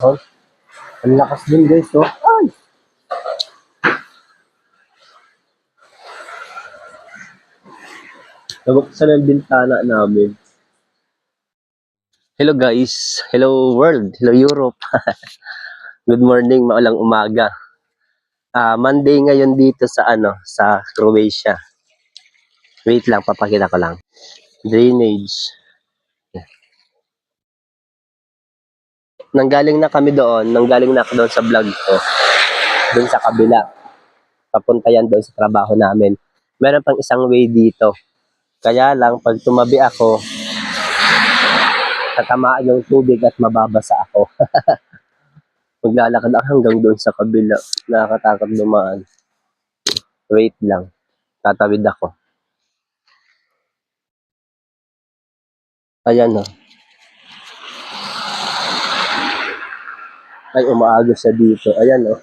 Oh, ang lakas din guys, oh. Ay! Nabuksan ang bintana namin. Hello guys, hello world, hello Europe. Good morning, maulang umaga. Monday ngayon dito sa sa Croatia. Wait lang, papakita ko lang. Drainage. Nanggaling na ako doon sa vlog ko. Doon sa kabila. Papunta yan doon sa trabaho namin. Meron pang isang way dito. Kaya lang, pag tumabi ako, tatamaan yung tubig at mababasa ako. Maglalakad ako hanggang doon sa kabila. Nakakatakot dumaan. Wait lang. Tatawid ako. Ayan o. Ay, umaagos siya dito. Ayan o.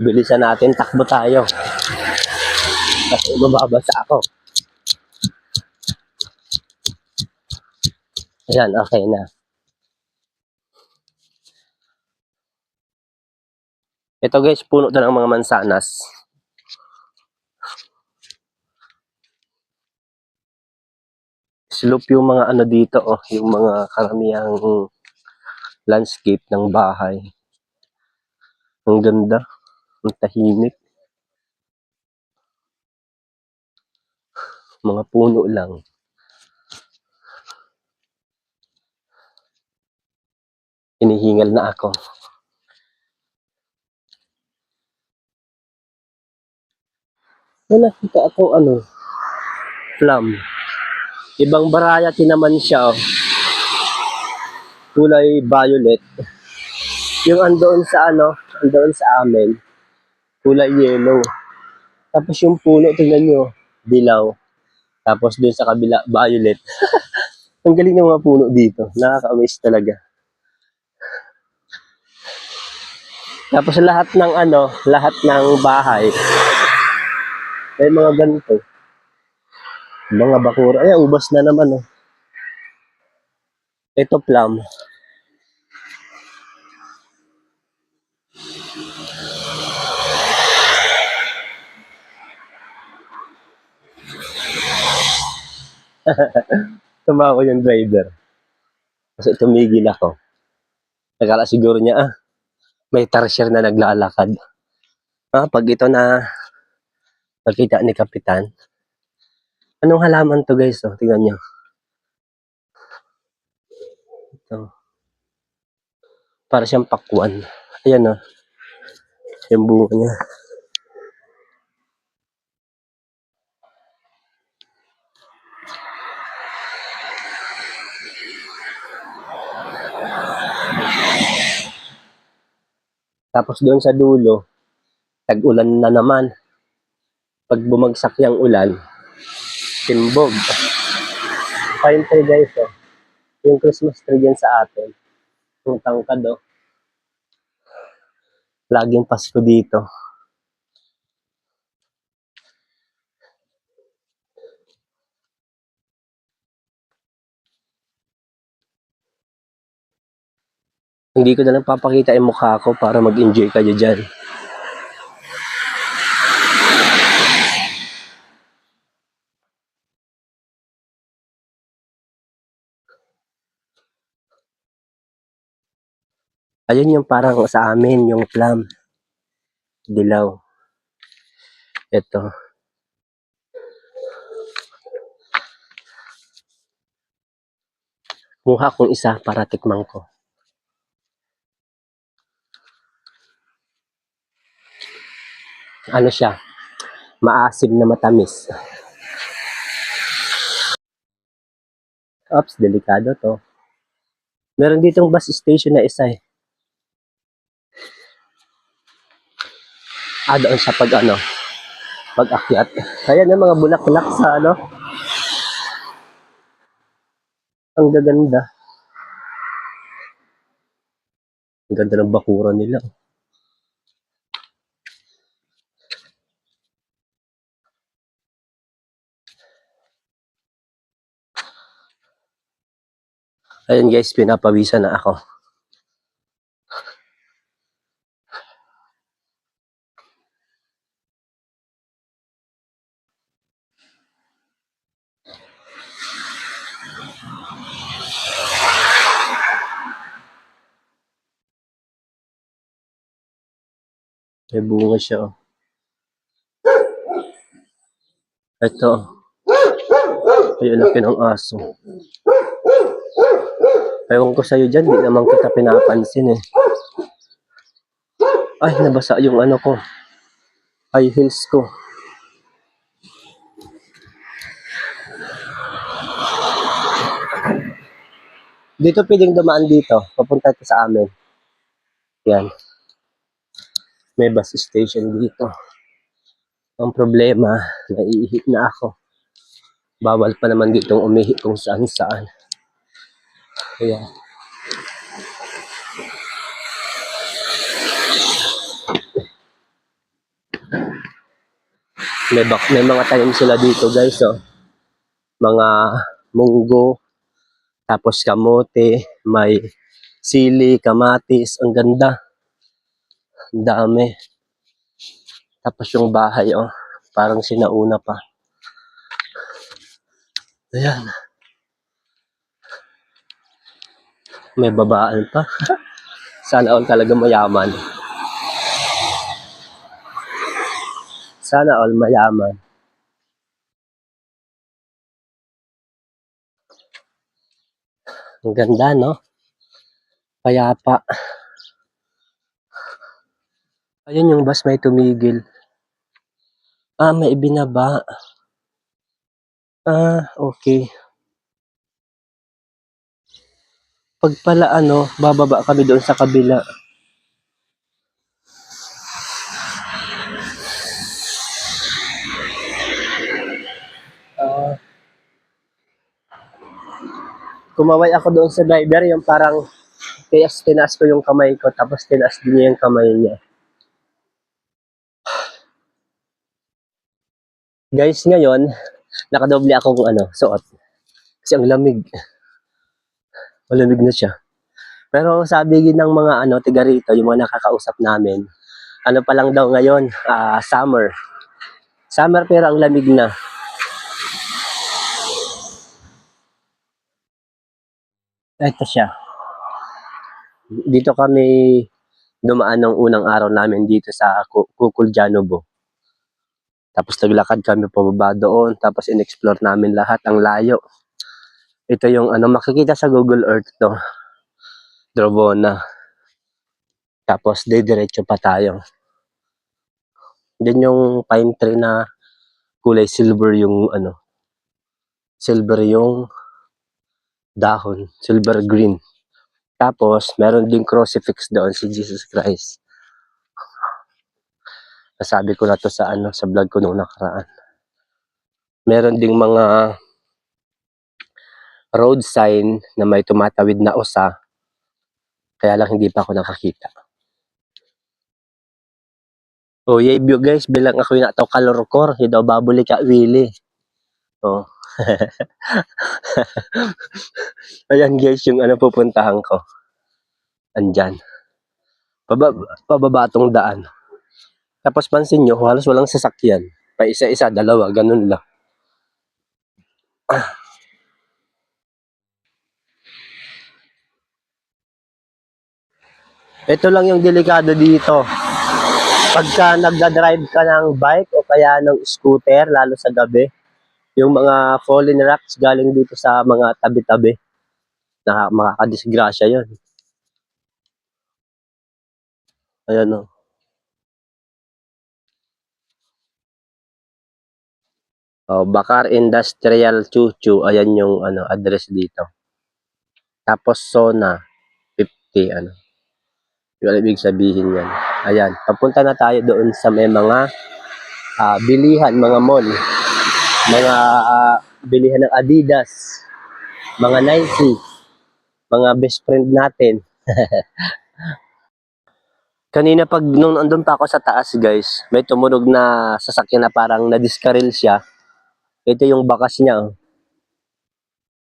Bilisan natin. Takbo tayo. Kasi mababasa ako. Ayan, okay na. Ito guys, puno to ng mga mansanas. Slope yung mga dito, oh, yung mga karamihang landscape ng bahay. Ang ganda, ang tahimik. Mga puno lang. Hinihingal na ako. May nakita ako plum. Ibang variety naman siya, oh. Kulay violet. Yung andoon sa amin, kulay yellow. Tapos yung puno, tingnan nyo, dilaw. Tapos doon sa kabila, violet. Ang galing ng mga puno dito. Nakaka-amaze talaga. Tapos lahat ng bahay, may mga ganito. Mga bakura. Ay, ubas na naman, oh. Ito plum. Tumawa yung driver. Kasi tumigil ako. Nakala siguro niya, may tarsier na naglalakad. Pag ito na nakita ni Kapitan. Anong halaman to guys, oh? Tingnan nyo. Ito. Para siyang pakwan. Ayan, oh. Yung bunga niya. Tapos doon sa dulo, tag-ulan na naman. Pag bumagsak yung ulan, timbog. Pine tree guys, oh. Yung Christmas tree dyan sa atin. Yung tangkad, oh. Laging Pasko dito. Hindi ko na lang papakita yung mukha ko para mag-enjoy kayo dyan. Ayun yung parang sa amin, yung plum. Dilaw. Ito. Mukha kong isa para tikman ko. Ano siya? Maasim na matamis. Oops, delikado to. Meron ditong bus station na isa, eh. Doon sa pag-akyat. Ayan yung mga bulaklak sa ang gaganda. Ang ganda ng bakura nila. Ayun guys, pinapawisan na ako. May bunga siya. Oh. Ito. Ayun, laki ng aso. Ewan ko sa'yo dyan, di naman kita pinapansin eh. Ay, nabasa yung ano ko. High heels ko. Dito pwedeng dumaan dito. Papunta ito sa amin. Yan. May bus station dito. Ang problema, naiihi na ako. Bawal pa naman ditong umihi kung saan saan. Kaya, may mga tanim sila dito guys. Oh. Mga munggo, tapos kamote, may sili, kamatis. Ang ganda. Ang dami. Tapos yung bahay, oh, parang sinauna pa. Ayan. May babaan pa. Sana all talaga mayaman. Sana all mayaman. Ang ganda, no? Payapa. Ayun yung bus may tumigil. Ah, may ibinaba. Ah, okay. Pag pala ano, bababa kami doon sa kabila. Kumaway ako doon sa driver, yung parang tinaas ko yung kamay ko, tapos tinaas din niya yung kamay niya. Guys, ngayon, nakadoble akong suot. Kasi ang lamig. Malamig na siya. Pero sabi ng mga tiga rito, yung mga nakakausap namin, ano pa lang daw ngayon, summer. Summer pero ang lamig na. Ito siya. Dito kami dumaan ng unang araw namin dito sa Kukuljanobo. Tapos naglakad kami pababa doon, tapos in-explore namin lahat, ang layo. Ito yung makikita sa Google Earth to. Drobona. Tapos diretso pa tayo. Din yung pine tree na kulay silver yung silver yung dahon, silver green. Tapos meron ding crucifix doon si Jesus Christ. Nasabi ko na to sa sa vlog ko nung nakaraan. Meron ding mga road sign na may tumatawid na osa. Kaya lang hindi pa ako nakakita. Oh, yay view guys, bilang ako yung nataw kalorkor, hindi daw babuli ka Willie. Oh. Ayan guys, yung pupuntahan ko. Andyan. Pababa tong daan. Tapos pansin nyo, halos walang sasakyan. Pa isa-isa, dalawa, ganun lang. Ito lang yung delikado dito. Pagka nagda-drive ka ng bike o kaya ng scooter, lalo sa gabi, yung mga fallen rocks galing dito sa mga tabi-tabi, makakadisgrasya yun. Ayan o. Oh, Bakar Industrial Chuchu, ayan yung address dito. Tapos Sona 50 Yung ibig sabihin yan. Ayan, papunta na tayo doon sa may mga bilihan, mga mall. Mga bilihan ng Adidas, mga Nike, mga best friend natin. Kanina nung andun pa ako sa taas guys, may tumunog na sasakyan na parang na-discarrel siya. Ito yung bakas niya. Oh.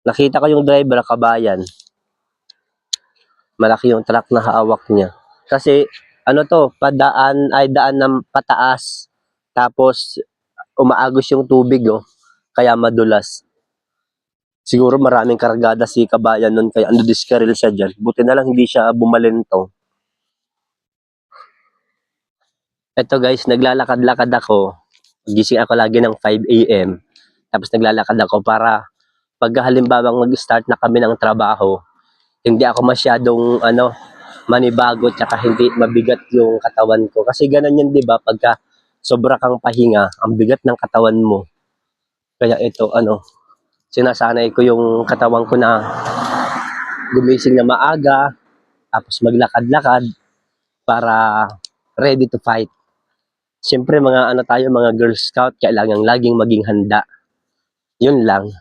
Nakita ko yung driver, kabayan. Malaki yung truck na hawak niya. Kasi, ano to, daan ng pataas. Tapos, umaagos yung tubig, oh. Kaya madulas. Siguro maraming kargada si kabayan nun, kaya diskaril siya dyan. Buti na lang hindi siya bumalento. Eto guys, naglalakad-lakad ako. Gising ako lagi ng 5 a.m. Tapos naglalakad ako para pag halimbawang mag-start na kami ng trabaho, hindi ako masyadong manibago tsaka hindi mabigat yung katawan ko. Kasi ganun yun, di ba? Pagka sobra kang pahinga, ang bigat ng katawan mo. Kaya ito, sinasanay ko yung katawan ko na gumising na maaga, tapos maglakad-lakad para ready to fight. Siyempre mga tayo, mga Girl Scout, kailangan laging maging handa. Yun lang.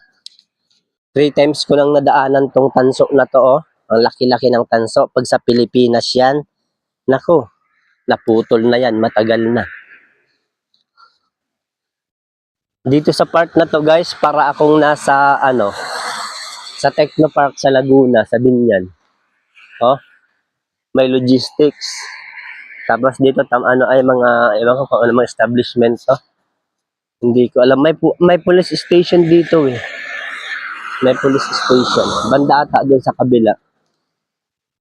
3 times ko nang nadaanan tong tanso na to, oh. Ang laki-laki ng tanso. Pag sa Pilipinas yan, nako, naputol na yan, matagal na. Dito sa part na to guys, para akong nasa, sa Technopark sa Laguna, sa Binyan. Oh, may logistics. Tapos dito, ay mga, ewan ko kung ano mga establishment to. Hindi ko alam. May police station dito eh. May police station. Banda ata doon sa kabila.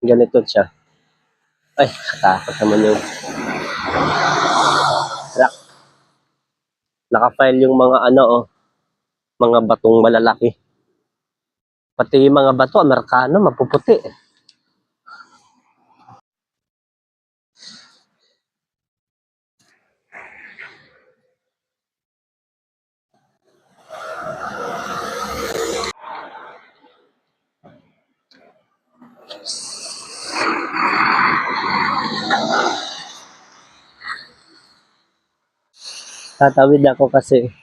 Ganito siya. Ay, katakot naman yung truck. Naka-file yung mga mga batong malalaki. Pati yung mga bato, Amerikano, mapuputi. Tatawid ako kasi,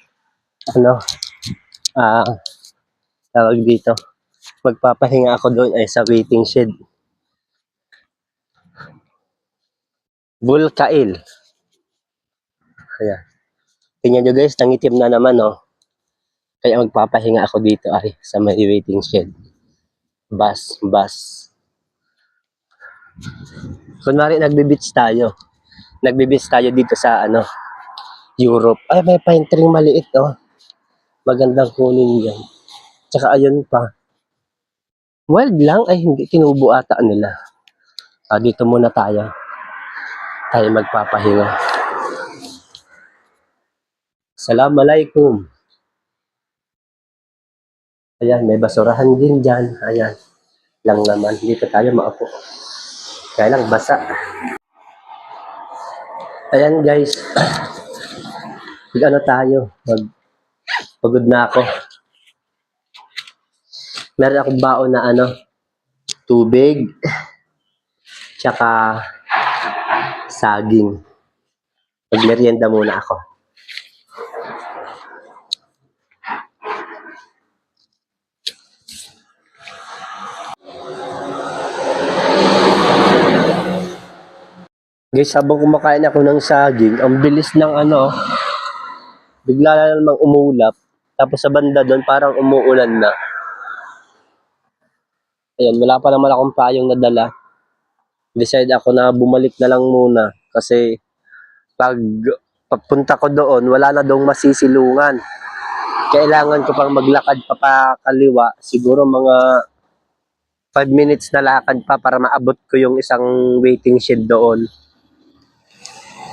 tawag dito. Magpapahinga ako doon ay sa waiting shed. Bulkail. Ayan. Tingnan nyo guys, nangitim na naman, oh. Kaya magpapahinga ako dito ay sa may waiting shed. Bus. Kunwari nagbe-beach tayo. Nagbe-beach tayo dito sa Europe. Ay, may pine tree maliit, oh. Magandang kunin yan. Tsaka ayun pa. Wild lang, ay hindi tinubo ata nila. Dito muna tayo. Tayo magpapahinga. Assalamualaikum. Ayan, may basurahan din dyan. Ayan. Lang naman. Dito tayo maupo. Kaya lang basa. Ayan guys. Tayo. Pagod na ako. Meron akong baon na tubig. Tsaka saging. Magmerienda muna ako. Guys, habang kumakain ako ng saging, ang bilis ng bigla na namang umulap. Tapos sa banda doon, parang umuulan na. Ayan, wala pa naman akong payong nadala. Decide ako na bumalik na lang muna. Kasi pag papunta ko doon, wala na doong masisilungan. Kailangan ko pang maglakad pa kaliwa. Siguro mga 5 minutes na lakad pa para maabot ko yung isang waiting shed doon.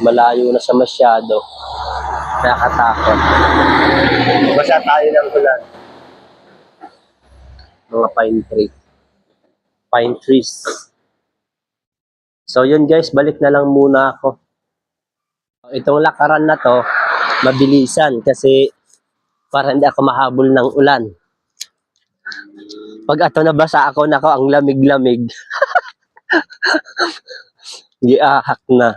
Malayo na siya masyado. Nakakatakot. Basta tayo ng ulan. Mga pine trees. So yun guys, balik na lang muna ako. Itong lakaran na to, mabilisan kasi para hindi ako mahabol ng ulan. Pag ato nabasa ako, nako, ang lamig-lamig. Giahak na.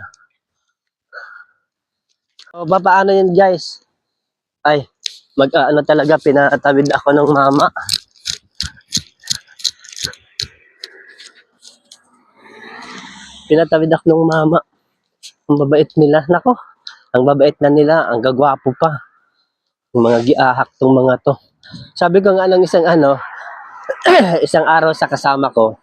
O, paano yun guys? Ay, talaga, pinatawid ako ng mama. Pinatawid ako ng mama. Ang babait nila. Nako, ang babait na nila. Ang gagwapo pa. Yung mga giahak tong mga to. Sabi ko nga ng isang isang araw sa kasama ko,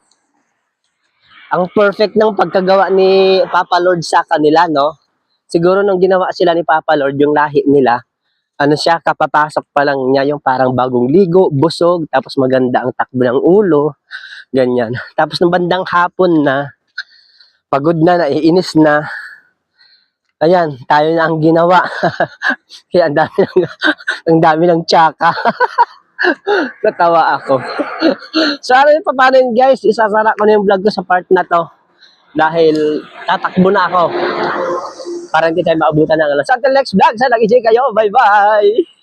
Ang perfect ng pagkagawa ni Papa Lord sa kanila, no? Siguro nung ginawa sila ni Papa Lord, yung lahi nila, ano siya, kapapasok pa lang niya yung parang bagong ligo, busog, tapos maganda ang takbo ng ulo, ganyan. Tapos nung bandang hapon na, pagod na, naiinis na, ayan, tayo na ang ginawa. Kaya ang dami ng tsaka. Natawa ako. So, ano yung paano yun, guys? Isasara ko na yung vlog ko sa part na to. Dahil tatakbo na ako. Para hindi tayo maabutan ng alas. Until next vlog, sana nag-enjoy kayo. Bye-bye!